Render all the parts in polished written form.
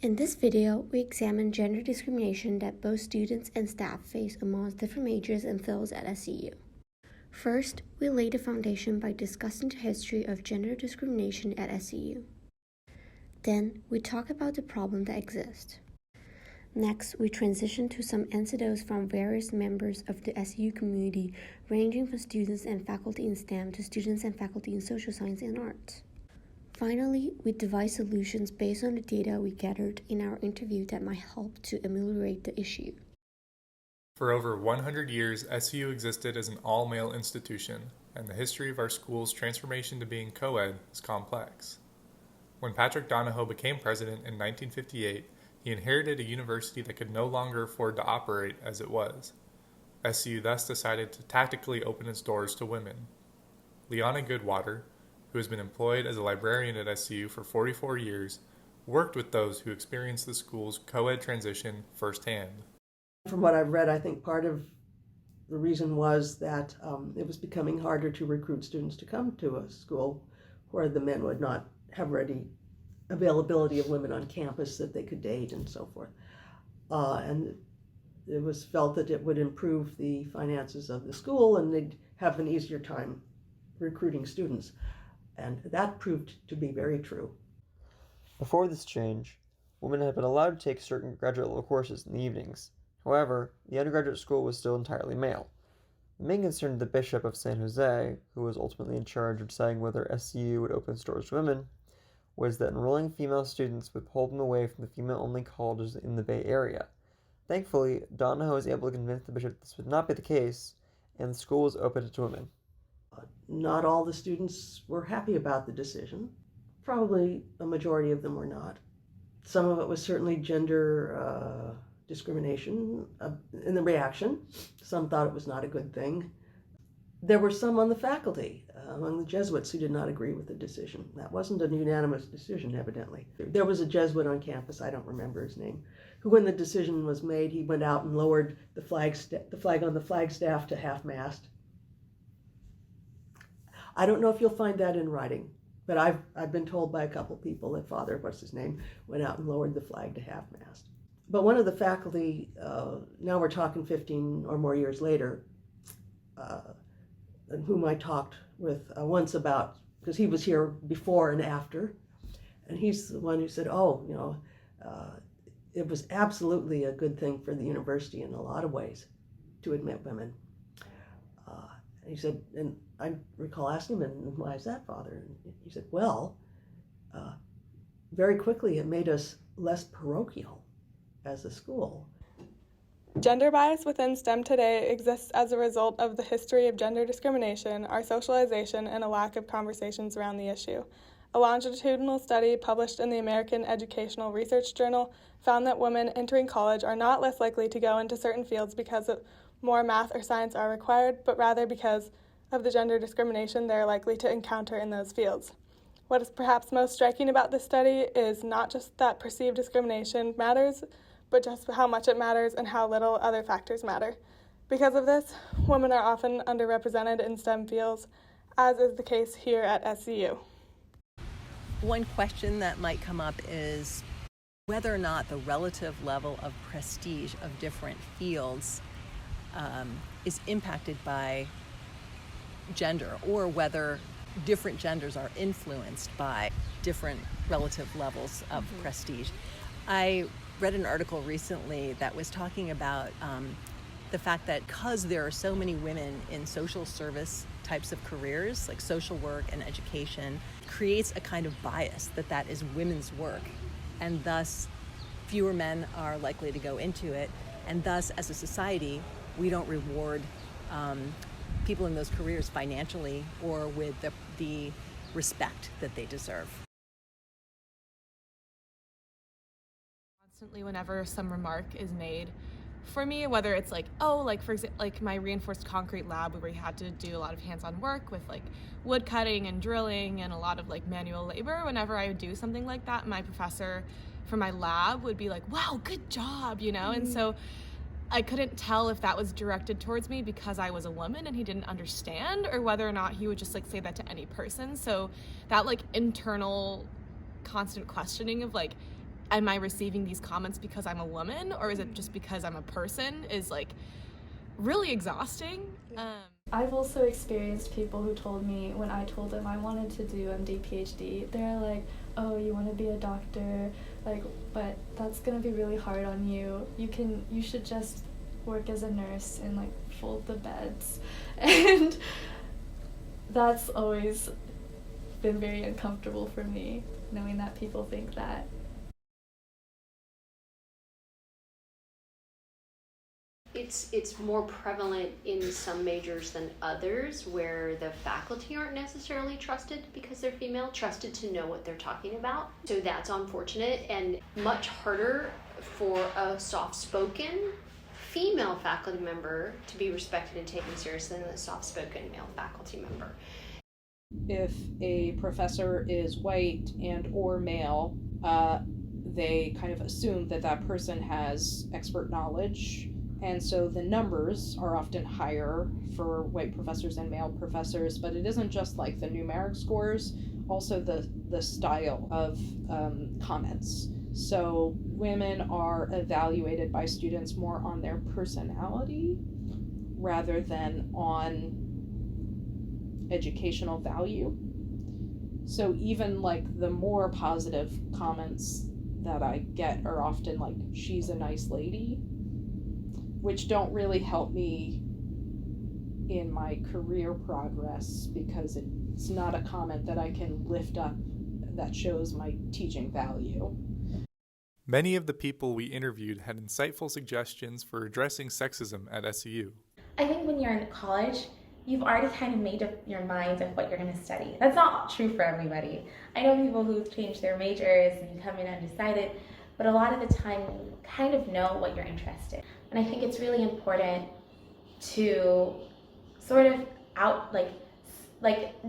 In this video, we examine gender discrimination that both students and staff face amongst different majors and fields at SCU. First, we lay the foundation by discussing the history of gender discrimination at SCU. Then, we talk about the problem that exists. Next, we transition to some anecdotes from various members of the SCU community, ranging from students and faculty in STEM to students and faculty in social science and arts. Finally, we devise solutions based on the data we gathered in our interview that might help to ameliorate the issue. For over 100 years, SCU existed as an all-male institution, and the history of our school's transformation to being co-ed is complex. When Patrick Donahoe became president in 1958, he inherited a university that could no longer afford to operate as it was. SCU thus decided to tactically open its doors to women. Liana Goodwater, who has been employed as a librarian at SCU for 44 years, worked with those who experienced the school's co-ed transition firsthand. From what I've read, I think part of the reason was that it was becoming harder to recruit students to come to a school where the men would not have ready availability of women on campus that they could date and so forth. And it was felt that it would improve the finances of the school and they'd have an easier time recruiting students. And that proved to be very true. Before this change, women had been allowed to take certain graduate level courses in the evenings. However, the undergraduate school was still entirely male. The main concern of the Bishop of San Jose, who was ultimately in charge of deciding whether SCU would open its doors to women, was that enrolling female students would pull them away from the female-only colleges in the Bay Area. Thankfully, Donahoe was able to convince the bishop this would not be the case, and the school was open to women. Not all the students were happy about the decision. Probably a majority of them were not. Some of it was certainly gender discrimination in the reaction. Some thought it was not a good thing. There were some on the faculty, among the Jesuits, who did not agree with the decision. That wasn't a unanimous decision, evidently. There was a Jesuit on campus, I don't remember his name, who, when the decision was made, he went out and lowered the flag on the flagstaff to half-mast. I don't know if you'll find that in writing, but I've been told by a couple people that Father, what's his name, went out and lowered the flag to half-mast. But one of the faculty, now we're talking 15 or more years later, whom I talked with once about, because he was here before and after, and he's the one who said, it was absolutely a good thing for the university in a lot of ways to admit women. And he said, and I recall asking him, and why is that, Father? And he said, well, very quickly it made us less parochial as a school. Gender bias within STEM today exists as a result of the history of gender discrimination, our socialization, and a lack of conversations around the issue. A longitudinal study published in the American Educational Research Journal found that women entering college are not less likely to go into certain fields because more math or science are required, but rather because of the gender discrimination they're likely to encounter in those fields. What is perhaps most striking about this study is not just that perceived discrimination matters, but just how much it matters and how little other factors matter. Because of this, women are often underrepresented in STEM fields, as is the case here at SCU. One question that might come up is whether or not the relative level of prestige of different fields is impacted by gender, or whether different genders are influenced by different relative levels of prestige. I read an article recently that was talking about the fact that because there are so many women in social service types of careers, like social work and education, creates a kind of bias that is women's work, and thus fewer men are likely to go into it, and thus as a society we don't reward people in those careers financially or with the respect that they deserve. Constantly, whenever some remark is made, for me, whether it's like, for example, like my reinforced concrete lab where we had to do a lot of hands-on work with like wood cutting and drilling and a lot of like manual labor, whenever I would do something like that, my professor for my lab would be like, wow, good job, and so I couldn't tell if that was directed towards me because I was a woman and he didn't understand, or whether or not he would just like say that to any person. So that like internal constant questioning of like, am I receiving these comments because I'm a woman, or is it just because I'm a person, is like really exhausting. I've also experienced people who told me when I told them I wanted to do MD, PhD, they're like, oh, you want to be a doctor, like, but that's gonna be really hard on you. You should just work as a nurse and like fold the beds. And that's always been very uncomfortable for me, knowing that people think that. It's more prevalent in some majors than others, where the faculty aren't necessarily trusted because they're female, trusted to know what they're talking about. So that's unfortunate, and much harder for a soft-spoken female faculty member to be respected and taken seriously than a soft-spoken male faculty member. If a professor is white and or male, they kind of assume that that person has expert knowledge. And so the numbers are often higher for white professors and male professors, but it isn't just like the numeric scores, also the style of comments. So women are evaluated by students more on their personality rather than on educational value. So even like the more positive comments that I get are often like, she's a nice lady, which don't really help me in my career progress because it's not a comment that I can lift up that shows my teaching value. Many of the people we interviewed had insightful suggestions for addressing sexism at SCU. I think when you're in college, you've already kind of made up your mind of what you're going to study. That's not true for everybody. I know people who've changed their majors and you come in undecided, but a lot of the time you kind of know what you're interested in. And I think it's really important to sort of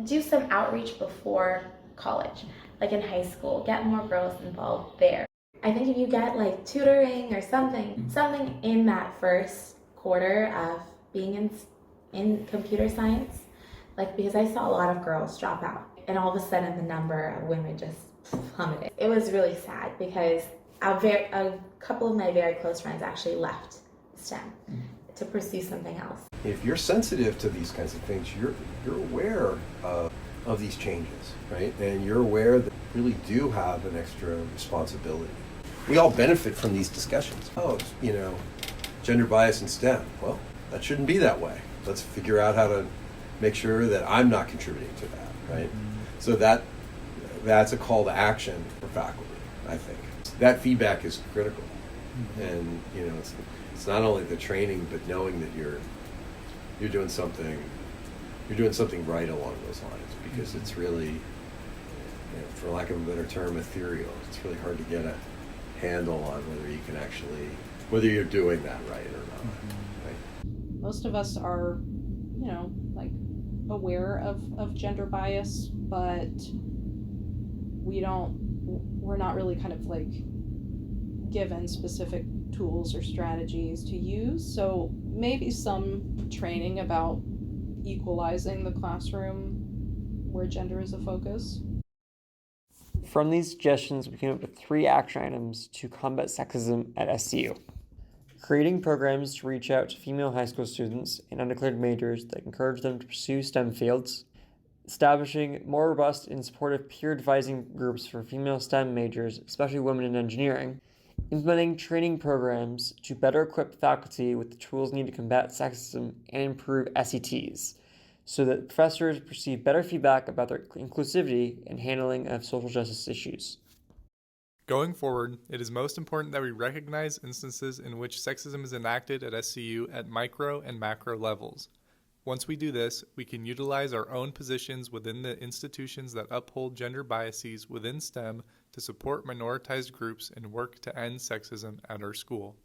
do some outreach before college, like in high school, get more girls involved there. I think if you get like tutoring or something in that first quarter of being in computer science, like, because I saw a lot of girls drop out and all of a sudden the number of women just plummeted. It was really sad because a couple of my very close friends actually left STEM to pursue something else. If you're sensitive to these kinds of things, you're aware of these changes, right? And you're aware that you really do have an extra responsibility. We all benefit from these discussions. Oh, gender bias in STEM. Well, that shouldn't be that way. Let's figure out how to make sure that I'm not contributing to that, right? So that's a call to action for faculty, I think. That feedback is critical. And it's not only the training, but knowing that you're doing something right along those lines, because it's really, for lack of a better term, ethereal. It's really hard to get a handle on whether you're doing that right or not. Right? Most of us are, like aware of gender bias, but we're not really kind of like given specific tools or strategies to use. So maybe some training about equalizing the classroom where gender is a focus. From these suggestions, we came up with 3 action items to combat sexism at SCU. Creating programs to reach out to female high school students in undeclared majors that encourage them to pursue STEM fields. Establishing more robust and supportive peer advising groups for female STEM majors, especially women in engineering. Implementing training programs to better equip faculty with the tools needed to combat sexism and improve SETs, so that professors receive better feedback about their inclusivity and handling of social justice issues. Going forward, it is most important that we recognize instances in which sexism is enacted at SCU at micro and macro levels. Once we do this, we can utilize our own positions within the institutions that uphold gender biases within STEM to support minoritized groups and work to end sexism at our school.